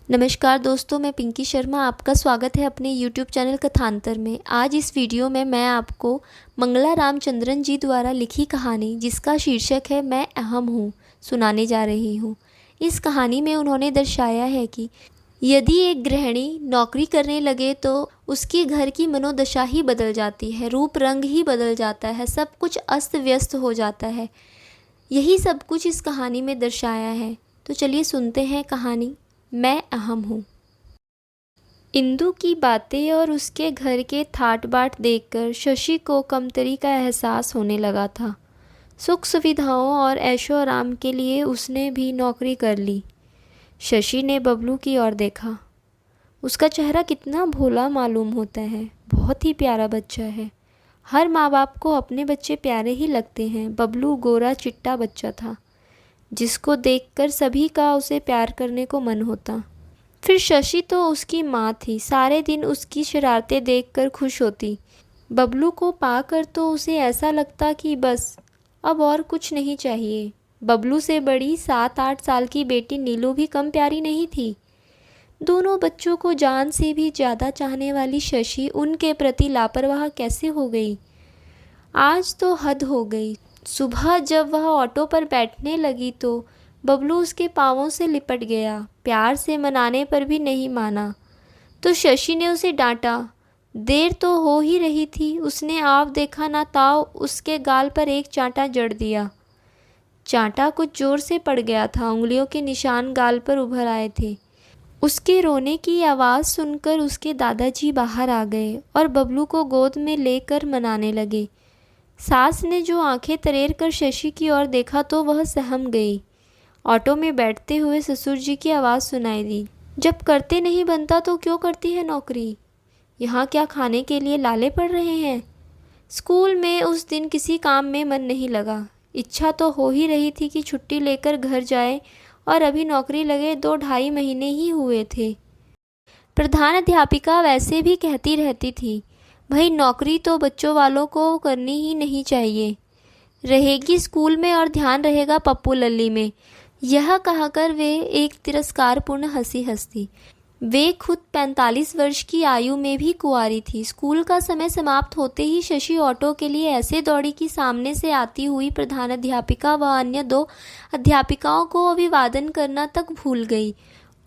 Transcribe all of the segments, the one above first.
नमस्कार दोस्तों, मैं पिंकी शर्मा। आपका स्वागत है अपने YouTube चैनल कथांतर में। आज इस वीडियो में मैं आपको मंगला रामचंद्रन जी द्वारा लिखी कहानी, जिसका शीर्षक है मैं अहम हूँ, सुनाने जा रही हूँ। इस कहानी में उन्होंने दर्शाया है कि यदि एक गृहिणी नौकरी करने लगे तो उसके घर की मनोदशा ही बदल जाती है, रूप रंग ही बदल जाता है, सब कुछ अस्त व्यस्त हो जाता है। यही सब कुछ इस कहानी में दर्शाया है। तो चलिए सुनते हैं कहानी मैं अहम हूँ। इंदु की बातें और उसके घर के ठाट बाट देखकर शशि को कमतरी का एहसास होने लगा था। सुख सुविधाओं और ऐशो आराम के लिए उसने भी नौकरी कर ली। शशि ने बबलू की ओर देखा। उसका चेहरा कितना भोला मालूम होता है, बहुत ही प्यारा बच्चा है। हर माँ बाप को अपने बच्चे प्यारे ही लगते हैं। बबलू गोरा चिट्टा बच्चा था, जिसको देखकर सभी का उसे प्यार करने को मन होता। फिर शशि तो उसकी माँ थी, सारे दिन उसकी शरारतें देखकर खुश होती। बबलू को पाकर तो उसे ऐसा लगता कि बस अब और कुछ नहीं चाहिए। बबलू से बड़ी 7-8 साल की बेटी नीलू भी कम प्यारी नहीं थी। दोनों बच्चों को जान से भी ज़्यादा चाहने वाली शशि उनके प्रति लापरवाह कैसे हो गई। आज तो हद हो गई। सुबह जब वह ऑटो पर बैठने लगी तो बबलू उसके पाँवों से लिपट गया। प्यार से मनाने पर भी नहीं माना तो शशि ने उसे डांटा। देर तो हो ही रही थी। उसने आव देखा ना ताव उसके गाल पर एक चांटा जड़ दिया। चांटा कुछ जोर से पड़ गया था, उंगलियों के निशान गाल पर उभर आए थे। उसके रोने की आवाज़ सुनकर उसके दादाजी बाहर आ गए और बबलू को गोद में लेकर मनाने लगे। सास ने जो आंखें तरेर कर शशि की ओर देखा तो वह सहम गई। ऑटो में बैठते हुए ससुर जी की आवाज़ सुनाई दी। जब करते नहीं बनता तो क्यों करती है नौकरी? यहाँ क्या खाने के लिए लाले पड़ रहे हैं? स्कूल में उस दिन किसी काम में मन नहीं लगा। इच्छा तो हो ही रही थी कि छुट्टी लेकर घर जाए, और अभी नौकरी लगे 2-2.5 महीने ही हुए थे। प्रधान अध्यापिका वैसे भी कहती रहती थी, भाई नौकरी तो बच्चों वालों को करनी ही नहीं चाहिए, रहेगी स्कूल में और ध्यान रहेगा पप्पू लल्ली में। यह कहकर वे एक तिरस्कारपूर्ण हंसी हंसती। वे खुद 45 वर्ष की आयु में भी कुंवारी थी। स्कूल का समय समाप्त होते ही शशि ऑटो के लिए ऐसे दौड़ी कि सामने से आती हुई प्रधान अध्यापिका व अन्य 2 अध्यापिकाओं को अभिवादन करना तक भूल गई।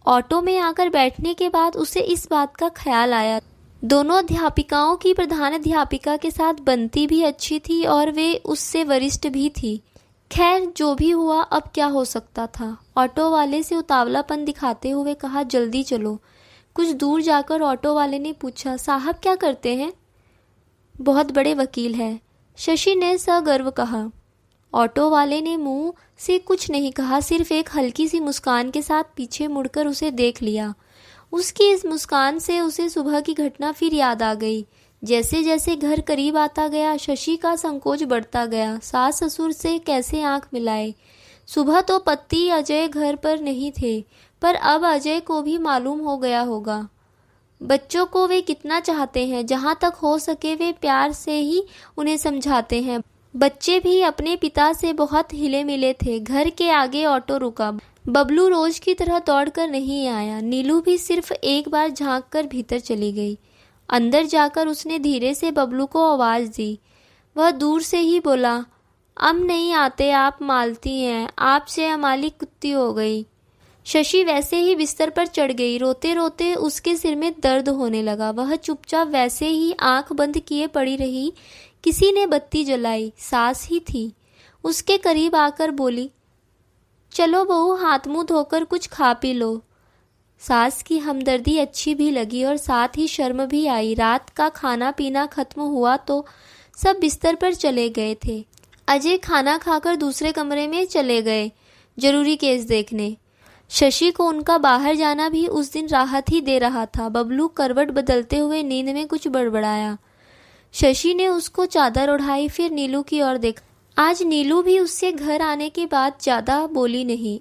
ऑटो में आकर बैठने के बाद उसे इस बात का ख्याल आया, दोनों अध्यापिकाओं की प्रधान अध्यापिका के साथ बनती भी अच्छी थी और वे उससे वरिष्ठ भी थी। खैर जो भी हुआ, अब क्या हो सकता था। ऑटो वाले से उतावलापन दिखाते हुए कहा, जल्दी चलो। कुछ दूर जाकर ऑटो वाले ने पूछा, साहब क्या करते हैं? बहुत बड़े वकील हैं, शशि ने सगर्व कहा। ऑटो वाले ने मुंह से कुछ नहीं कहा, सिर्फ एक हल्की सी मुस्कान के साथ पीछे मुड़कर उसे देख लिया। उसकी इस मुस्कान से उसे सुबह की घटना फिर याद आ गई। जैसे जैसे घर करीब आता गया, शशि का संकोच बढ़ता गया। सास ससुर से कैसे आंख मिलाए। सुबह तो पति अजय घर पर नहीं थे, पर अब अजय को भी मालूम हो गया होगा। बच्चों को वे कितना चाहते हैं, जहाँ तक हो सके वे प्यार से ही उन्हें समझाते हैं। बच्चे भी अपने पिता से बहुत हिले मिले थे। घर के आगे ऑटो रुका। बबलू रोज की तरह दौड़कर नहीं आया। नीलू भी सिर्फ एक बार झांक कर भीतर चली गई। अंदर जाकर उसने धीरे से बबलू को आवाज़ दी। वह दूर से ही बोला, अब नहीं आते, आप मालती हैं, आपसे अमाली कुत्ती हो गई। शशि वैसे ही बिस्तर पर चढ़ गई। रोते रोते उसके सिर में दर्द होने लगा। वह चुपचाप वैसे ही आंख बंद किए पड़ी रही। किसी ने बत्ती जलाई, सास ही थी। उसके करीब आकर बोली, चलो बहू, हाथ मुंह धोकर कुछ खा पी लो। सास की हमदर्दी अच्छी भी लगी और साथ ही शर्म भी आई। रात का खाना पीना खत्म हुआ तो सब बिस्तर पर चले गए थे। अजय खाना खाकर दूसरे कमरे में चले गए जरूरी केस देखने। शशि को उनका बाहर जाना भी उस दिन राहत ही दे रहा था। बबलू करवट बदलते हुए नींद में कुछ बड़बड़ाया। शशि ने उसको चादर उड़ाई, फिर नीलू की ओर देखा। आज नीलू भी उससे घर आने के बाद ज़्यादा बोली नहीं।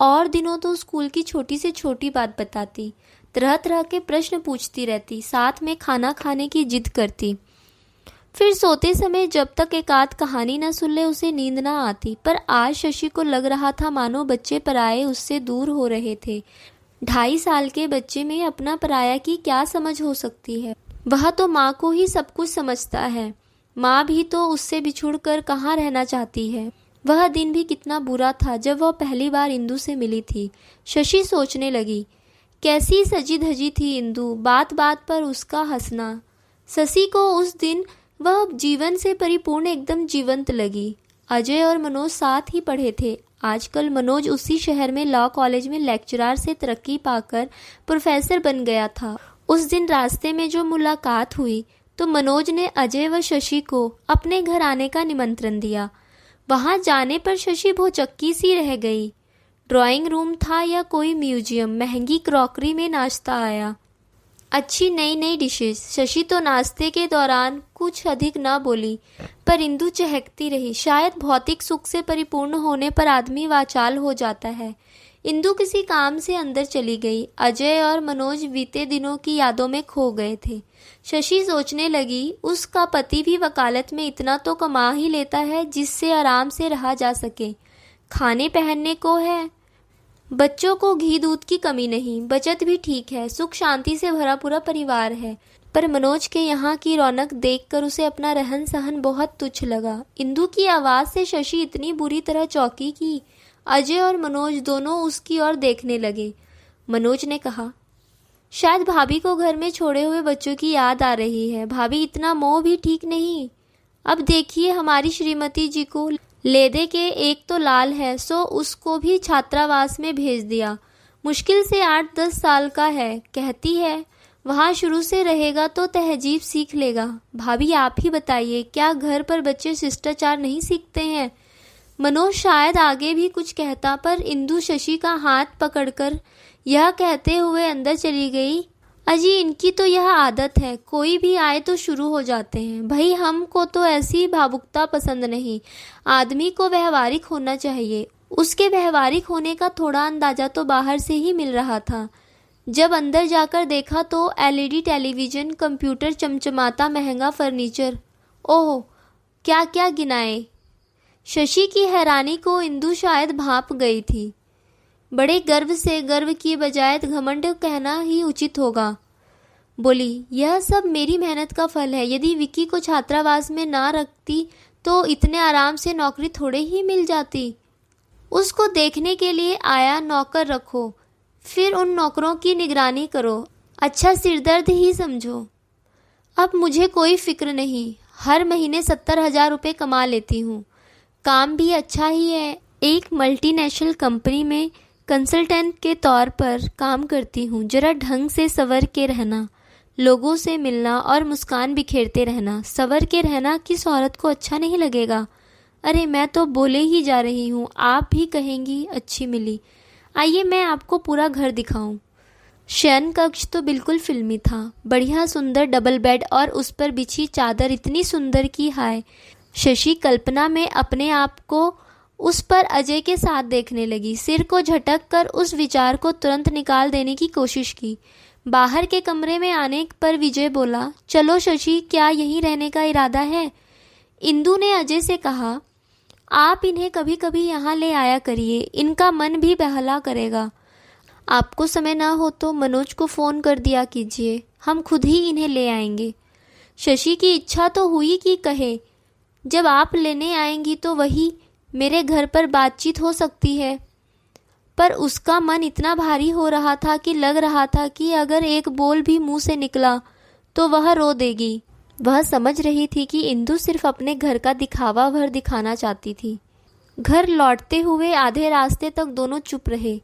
और दिनों तो स्कूल की छोटी से छोटी बात बताती, तरह तरह के प्रश्न पूछती रहती, साथ में खाना खाने की जिद करती। फिर सोते समय जब तक एक आध कहानी न सुन ले उसे नींद ना आती। पर आज शशि को लग रहा था मानो बच्चे पराए उससे दूर हो रहे थे। 2.5 साल के बच्चे में अपना पराया की क्या समझ हो सकती है। वह तो माँ को ही सब कुछ समझता है। माँ भी तो उससे बिछुड़कर कहाँ रहना चाहती है। वह दिन भी कितना बुरा था जब वह पहली बार इंदु से मिली थी। शशि सोचने लगी, कैसी सजी धजी थी इंदु, बात बात पर उसका हंसना। शशि को उस दिन वह जीवन से परिपूर्ण एकदम जीवंत लगी। अजय और मनोज साथ ही पढ़े थे। आजकल मनोज उसी शहर में लॉ कॉलेज में लेक्चरर से तरक्की पाकर प्रोफेसर बन गया था। उस दिन रास्ते में जो मुलाकात हुई तो मनोज ने अजय व शशि को अपने घर आने का निमंत्रण दिया। वहां जाने पर शशि भौचक्की सी रह गई। ड्राइंग रूम था या कोई म्यूजियम। महंगी क्रॉकरी में नाश्ता आया, अच्छी नई नई डिशेस। शशि तो नाश्ते के दौरान कुछ अधिक न बोली, पर इंदु चहकती रही। शायद भौतिक सुख से परिपूर्ण होने पर आदमी वाचाल हो जाता है। इंदु किसी काम से अंदर चली गई। अजय और मनोज बीते दिनों की यादों में खो गए थे। शशि सोचने लगी, उसका पति भी वकालत में इतना तो कमा ही लेता है जिससे आराम से रहा जा सके। खाने पहनने को है, बच्चों को घी दूध की कमी नहीं, बचत भी ठीक है, सुख शांति से भरा पूरा परिवार है। पर मनोज के यहाँ की रौनक देखकर उसे अपना रहन सहन बहुत तुच्छ लगा। इंदु की आवाज़ से शशि इतनी बुरी तरह चौंकी कि अजय और मनोज दोनों उसकी ओर देखने लगे। मनोज ने कहा, शायद भाभी को घर में छोड़े हुए बच्चों की याद आ रही है। भाभी, इतना मोह भी ठीक नहीं। अब देखिए, हमारी श्रीमती जी को ले दे के एक तो लाल है, सो उसको भी छात्रावास में भेज दिया। मुश्किल से 8-10 साल का है। कहती है वहाँ शुरू से रहेगा तो तहजीब सीख लेगा। भाभी, आप ही बताइए, क्या घर पर बच्चे शिष्टाचार नहीं सीखते हैं। मनोज शायद आगे भी कुछ कहता, पर इंदु शशि का हाथ पकड़कर यह कहते हुए अंदर चली गई, अजी इनकी तो यह आदत है, कोई भी आए तो शुरू हो जाते हैं। भाई, हमको तो ऐसी भावुकता पसंद नहीं। आदमी को व्यवहारिक होना चाहिए। उसके व्यवहारिक होने का थोड़ा अंदाजा तो बाहर से ही मिल रहा था। जब अंदर जाकर देखा तो एलईडी टेलीविज़न, कंप्यूटर, चमचमाता महंगा फर्नीचर, ओह क्या क्या गिनाए। शशि की हैरानी को इंदु शायद भांप गई थी। बड़े गर्व से, गर्व की बजाय घमंड कहना ही उचित होगा, बोली, यह सब मेरी मेहनत का फल है। यदि विक्की को छात्रावास में ना रखती तो इतने आराम से नौकरी थोड़े ही मिल जाती। उसको देखने के लिए आया नौकर रखो, फिर उन नौकरों की निगरानी करो। अच्छा सिरदर्द ही समझो। अब मुझे कोई फिक्र नहीं। हर महीने 70,000 रुपये कमा लेती हूँ। काम भी अच्छा ही है। एक मल्टीनेशनल कंपनी में कंसल्टेंट के तौर पर काम करती हूँ। जरा ढंग से संवर के रहना, लोगों से मिलना और मुस्कान बिखेरते रहना। संवर के रहना किस औरत को अच्छा नहीं लगेगा। अरे मैं तो बोले ही जा रही हूँ, आप भी कहेंगी अच्छी मिली। आइए मैं आपको पूरा घर दिखाऊं। शयन कक्ष तो बिल्कुल फिल्मी था। बढ़िया सुंदर डबल बेड और उस पर बिछी चादर इतनी सुंदर कि हाय। शशि कल्पना में अपने आप को उस पर अजय के साथ देखने लगी। सिर को झटक कर उस विचार को तुरंत निकाल देने की कोशिश की। बाहर के कमरे में आने पर विजय बोला, चलो शशि, क्या यहीं रहने का इरादा है। इंदु ने अजय से कहा, आप इन्हें कभी कभी यहाँ ले आया करिए, इनका मन भी बहला करेगा। आपको समय ना हो तो मनोज को फ़ोन कर दिया कीजिए, हम खुद ही इन्हें ले आएंगे। शशि की इच्छा तो हुई कि कहे, जब आप लेने आएंगी तो वही मेरे घर पर बातचीत हो सकती है। पर उसका मन इतना भारी हो रहा था कि लग रहा था कि अगर एक बोल भी मुंह से निकला तो वह रो देगी। वह समझ रही थी कि इंदु सिर्फ अपने घर का दिखावा भर दिखाना चाहती थी। घर लौटते हुए आधे रास्ते तक दोनों चुप रहे।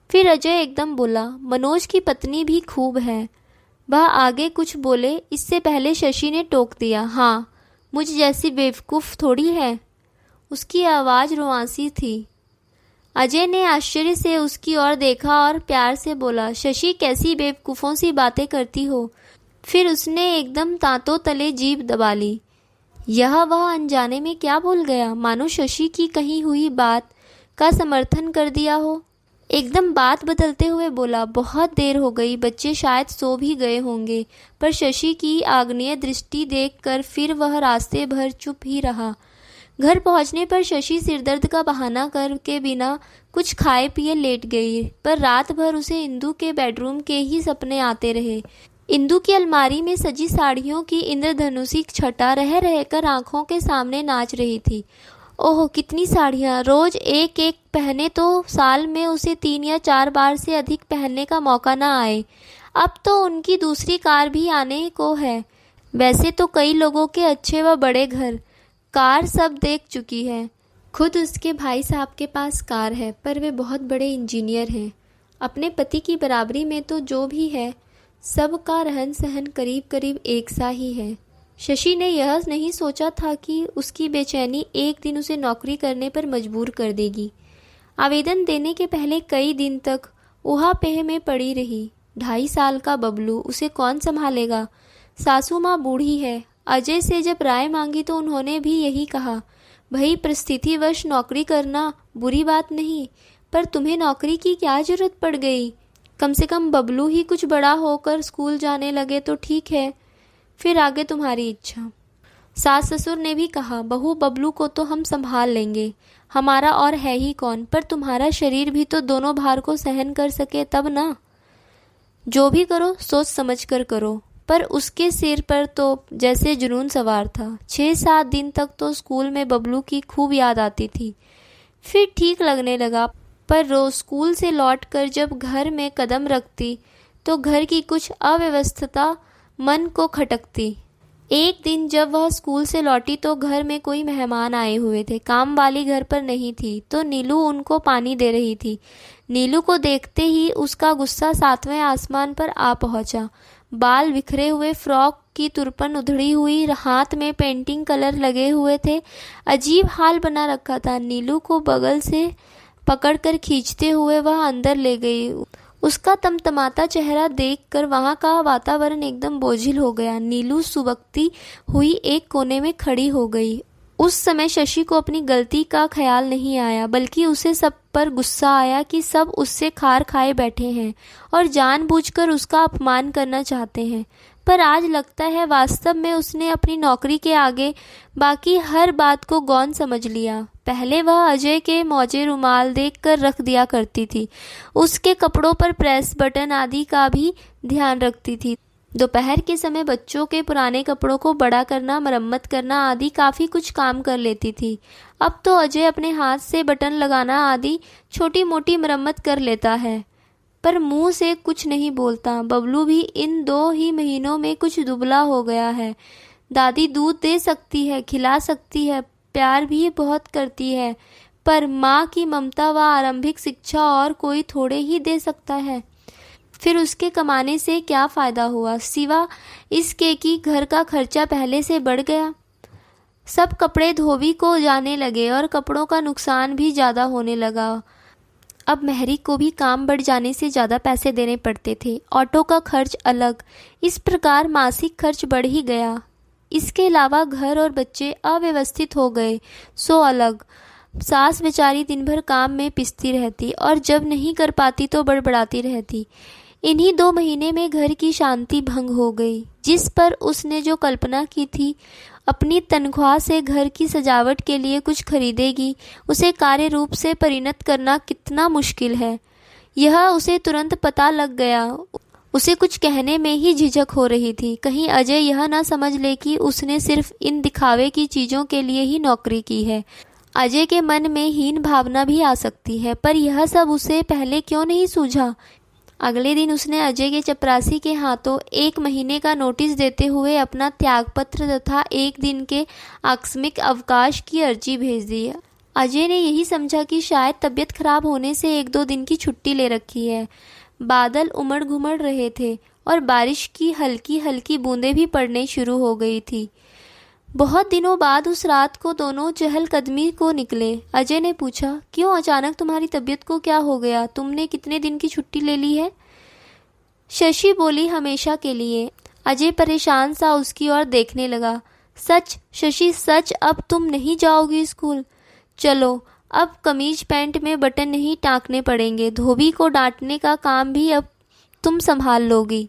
फिर अजय एकदम बोला, मनोज की पत्नी भी खूब है। वह आगे कुछ बोले इससे पहले शशि ने टोक दिया, हाँ, मुझ जैसी बेवकूफ़ थोड़ी है। उसकी आवाज़ रुआंसी थी। अजय ने आश्चर्य से उसकी ओर देखा और प्यार से बोला, शशि कैसी बेवकूफ़ों सी बातें करती हो। फिर उसने एकदम दांतों तले जीभ दबा ली। यह वह अनजाने में क्या बोल गया, मानो शशि की कही हुई बात का समर्थन कर दिया हो। एकदम बात बदलते हुए बोला, बहुत देर हो गई, बच्चे शायद सो भी गए होंगे। पर शशि की आग्नेय दृष्टि देखकर फिर वह रास्ते भर चुप ही रहा। घर पहुंचने पर शशि सिरदर्द का बहाना करके बिना कुछ खाए पिए लेट गई, पर रात भर उसे इंदु के बेडरूम के ही सपने आते रहे। इंदु की अलमारी में सजी साड़ियों की इंद्रधनुषी छटा रह रहकर आंखों के सामने नाच रही थी। ओह, कितनी साड़ियाँ! रोज एक एक पहने तो साल में उसे 3 या 4 बार से अधिक पहनने का मौका ना आए। अब तो उनकी दूसरी कार भी आने को है। वैसे तो कई लोगों के अच्छे व बड़े घर कार सब देख चुकी है। खुद उसके भाई साहब के पास कार है, पर वे बहुत बड़े इंजीनियर हैं। अपने पति की बराबरी में तो जो भी है, सबका रहन सहन करीब करीब एक सा ही है। शशि ने यह नहीं सोचा था कि उसकी बेचैनी एक दिन उसे नौकरी करने पर मजबूर कर देगी। आवेदन देने के पहले कई दिन तक ऊहापोह में पड़ी रही। 2.5 साल का बबलू, उसे कौन संभालेगा? सासू माँ बूढ़ी है। अजय से जब राय मांगी तो उन्होंने भी यही कहा, भाई परिस्थितिवश नौकरी करना बुरी बात नहीं, पर तुम्हें नौकरी की क्या जरूरत पड़ गई? कम से कम बबलू ही कुछ बड़ा होकर स्कूल जाने लगे तो ठीक है, फिर आगे तुम्हारी इच्छा। सास ससुर ने भी कहा, बहू बबलू को तो हम संभाल लेंगे, हमारा और है ही कौन, पर तुम्हारा शरीर भी तो दोनों भार को सहन कर सके तब ना। जो भी करो सोच समझ कर करो। पर उसके सिर पर तो जैसे जुनून सवार था। 6-7 दिन तक तो स्कूल में बबलू की खूब याद आती थी, फिर ठीक लगने लगा। पर रोज स्कूल से लौटकर जब घर में कदम रखती तो घर की कुछ अव्यवस्था मन को खटकती। एक दिन जब वह स्कूल से लौटी तो घर में कोई मेहमान आए हुए थे। काम वाली घर पर नहीं थी तो नीलू उनको पानी दे रही थी। नीलू को देखते ही उसका गुस्सा 7वें आसमान पर आ पहुंचा। बाल बिखरे हुए, फ्रॉक की तुरपन उधड़ी हुई, हाथ में पेंटिंग कलर लगे हुए थे। अजीब हाल बना रखा था। नीलू को बगल से पकड़कर खींचते हुए वह अंदर ले गई। उसका तमतमाता चेहरा देखकर वहां का वातावरण एकदम बोझिल हो गया। नीलू सुबकती हुई एक कोने में खड़ी हो गई। उस समय शशि को अपनी गलती का ख्याल नहीं आया, बल्कि उसे सब पर गुस्सा आया कि सब उससे खार खाए बैठे हैं और जानबूझकर उसका अपमान करना चाहते हैं। पर आज लगता है वास्तव में उसने अपनी नौकरी के आगे बाकी हर बात को गौण समझ लिया। पहले वह अजय के मोजे रुमाल देखकर रख दिया करती थी, उसके कपड़ों पर प्रेस बटन आदि का भी ध्यान रखती थी। दोपहर के समय बच्चों के पुराने कपड़ों को बड़ा करना, मरम्मत करना आदि काफ़ी कुछ काम कर लेती थी। अब तो अजय अपने हाथ से बटन लगाना आदि छोटी मोटी मरम्मत कर लेता है, पर मुंह से कुछ नहीं बोलता। बबलू भी इन 2 ही महीनों में कुछ दुबला हो गया है। दादी दूध दे सकती है, खिला सकती है, प्यार भी बहुत करती है, पर माँ की ममता व आरंभिक शिक्षा और कोई थोड़े ही दे सकता है। फिर उसके कमाने से क्या फ़ायदा हुआ, सिवा इसके कि घर का खर्चा पहले से बढ़ गया। सब कपड़े धोबी को जाने लगे और कपड़ों का नुकसान भी ज़्यादा होने लगा। अब मेहरी को भी काम बढ़ जाने से ज़्यादा पैसे देने पड़ते थे, ऑटो का खर्च अलग। इस प्रकार मासिक खर्च बढ़ ही गया। इसके अलावा घर और बच्चे अव्यवस्थित हो गए सो अलग। सास बेचारी दिन भर काम में पिसती रहती और जब नहीं कर पाती तो बड़बड़ाती रहती। इन्हीं 2 महीने में घर की शांति भंग हो गई। जिस पर उसने जो कल्पना की थी अपनी तनख्वाह से घर की सजावट के लिए कुछ खरीदेगी, उसे कार्य रूप से परिणत करना कितना मुश्किल है, यह उसे तुरंत पता लग गया। उसे कुछ कहने में ही झिझक हो रही थी, कहीं अजय यह ना समझ ले कि उसने सिर्फ इन दिखावे की चीज़ों के लिए ही नौकरी की है। अजय के मन में हीन भावना भी आ सकती है, पर यह सब उसे पहले क्यों नहीं सूझा। अगले दिन उसने अजय के चपरासी के हाथों 1 महीने का नोटिस देते हुए अपना त्यागपत्र तथा 1 दिन के आकस्मिक अवकाश की अर्जी भेज दी। अजय ने यही समझा कि शायद तबीयत खराब होने से 1-2 दिन की छुट्टी ले रखी है। बादल उमड़ घुमड़ रहे थे और बारिश की हल्की हल्की बूंदें भी पड़ने शुरू हो गई थी। बहुत दिनों बाद उस रात को दोनों चहलकदमी को निकले। अजय ने पूछा, क्यों अचानक तुम्हारी तबीयत को क्या हो गया, तुमने कितने दिन की छुट्टी ले ली है? शशि बोली, हमेशा के लिए। अजय परेशान सा उसकी ओर देखने लगा। सच शशि, सच? अब तुम नहीं जाओगी स्कूल? चलो, अब कमीज पैंट में बटन नहीं टाँकने पड़ेंगे, धोबी को डांटने का काम भी अब तुम संभाल लोगी।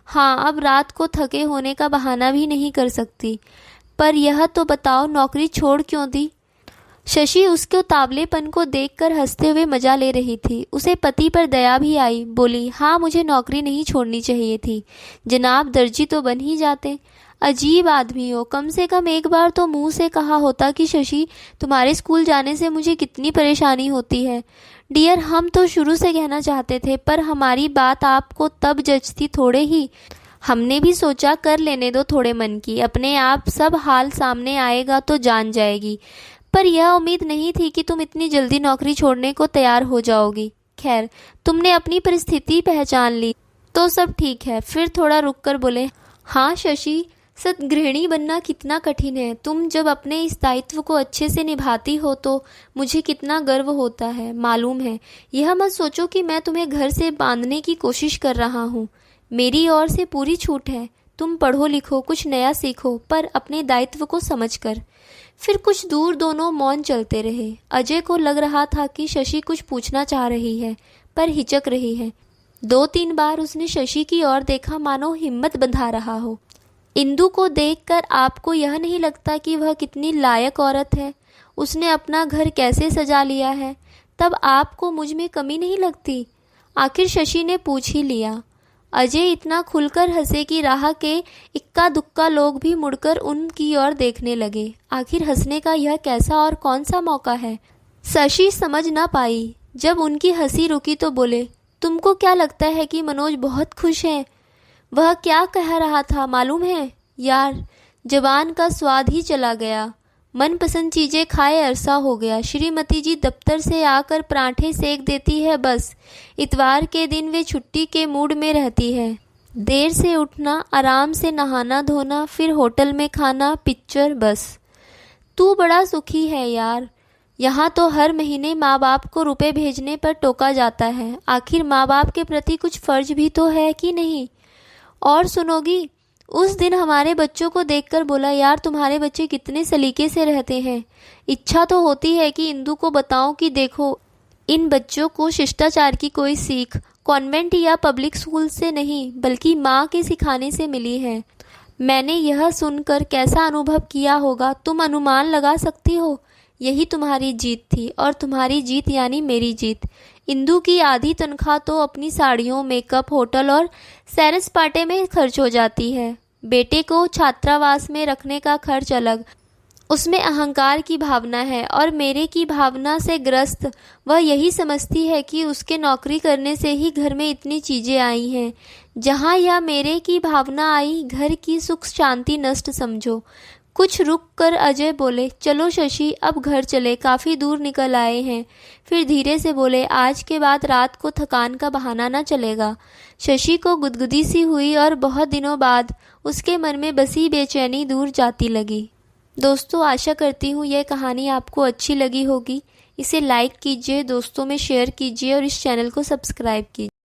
हाँ, अब रात को थके होने का बहाना भी नहीं कर सकती। पर यह तो बताओ, नौकरी छोड़ क्यों दी? शशि उसके उतावलेपन को देखकर हंसते हुए मजा ले रही थी। उसे पति पर दया भी आई। बोली, हाँ मुझे नौकरी नहीं छोड़नी चाहिए थी जनाब, दर्जी तो बन ही जाते। अजीब आदमी हो, कम से कम एक बार तो मुंह से कहा होता कि शशि तुम्हारे स्कूल जाने से मुझे कितनी परेशानी होती है। डियर, हम तो शुरू से कहना चाहते थे, पर हमारी बात आपको तब जचती थोड़े ही। हमने भी सोचा कर लेने दो थोड़े मन की, अपने आप सब हाल सामने आएगा तो जान जाएगी। पर यह उम्मीद नहीं थी कि तुम इतनी जल्दी नौकरी छोड़ने को तैयार हो जाओगी। खैर, तुमने अपनी परिस्थिति पहचान ली तो सब ठीक है। फिर थोड़ा रुक कर बोले, हाँ शशि, सद्गृहिणी बनना कितना कठिन है। तुम जब अपने इस दायित्व को अच्छे से निभाती हो तो मुझे कितना गर्व होता है, मालूम है। यह मत सोचो कि मैं तुम्हें घर से बांधने की कोशिश कर रहा हूँ। मेरी ओर से पूरी छूट है। तुम पढ़ो लिखो, कुछ नया सीखो, पर अपने दायित्व को समझकर। फिर कुछ दूर दोनों मौन चलते रहे। अजय को लग रहा था कि शशि कुछ पूछना चाह रही है, पर हिचक रही है। 2-3 बार उसने शशि की ओर देखा, मानो हिम्मत बंधा रहा हो। इंदु को देखकर आपको यह नहीं लगता कि वह कितनी लायक औरत है? उसने अपना घर कैसे सजा लिया है, तब आपको मुझ में कमी नहीं लगती? आखिर शशि ने पूछ ही लिया। अजय इतना खुलकर हंसे कि राह के इक्का दुक्का लोग भी मुड़कर उनकी ओर देखने लगे। आखिर हंसने का यह कैसा और कौन सा मौका है? शशि समझ न पाई। जब उनकी हंसी रुकी तो बोले, तुमको क्या लगता है कि मनोज बहुत खुश है? वह क्या कह रहा था मालूम है? यार, जवान का स्वाद ही चला गया। मनपसंद चीज़ें खाए अरसा हो गया। श्रीमती जी दफ्तर से आकर पराठे सेक देती है बस। इतवार के दिन वे छुट्टी के मूड में रहती है। देर से उठना, आराम से नहाना धोना, फिर होटल में खाना, पिक्चर, बस। तू बड़ा सुखी है यार। यहाँ तो हर महीने माँ बाप को रुपए भेजने पर टोका जाता है। आखिर माँ बाप के प्रति कुछ फर्ज भी तो है कि नहीं? और सुनोगी, उस दिन हमारे बच्चों को देखकर बोला, यार तुम्हारे बच्चे कितने सलीके से रहते हैं। इच्छा तो होती है कि इंदु को बताऊं कि देखो, इन बच्चों को शिष्टाचार की कोई सीख कॉन्वेंट या पब्लिक स्कूल से नहीं बल्कि माँ के सिखाने से मिली है। मैंने यह सुनकर कैसा अनुभव किया होगा तुम अनुमान लगा सकती हो। यही तुम्हारी जीत थी, और तुम्हारी जीत यानी मेरी जीत। इंदु की आधी तनख्वाह तो अपनी साड़ियों, मेकअप, होटल और सैर सपाटे में खर्च हो जाती है। बेटे को छात्रावास में रखने का खर्च अलग। उसमें अहंकार की भावना है और मेरे की भावना से ग्रस्त। वह यही समझती है कि उसके नौकरी करने से ही घर में इतनी चीज़ें आई हैं। जहाँ यह मेरे की भावना आई, घर की सुख शांति नष्ट समझो। कुछ रुक कर अजय बोले, चलो शशि अब घर चले, काफ़ी दूर निकल आए हैं। फिर धीरे से बोले, आज के बाद रात को थकान का बहाना न चलेगा। शशि को गुदगुदी सी हुई और बहुत दिनों बाद उसके मन में बसी बेचैनी दूर जाती लगी। दोस्तों, आशा करती हूँ यह कहानी आपको अच्छी लगी होगी। इसे लाइक कीजिए, दोस्तों में शेयर कीजिए और इस चैनल को सब्सक्राइब कीजिए।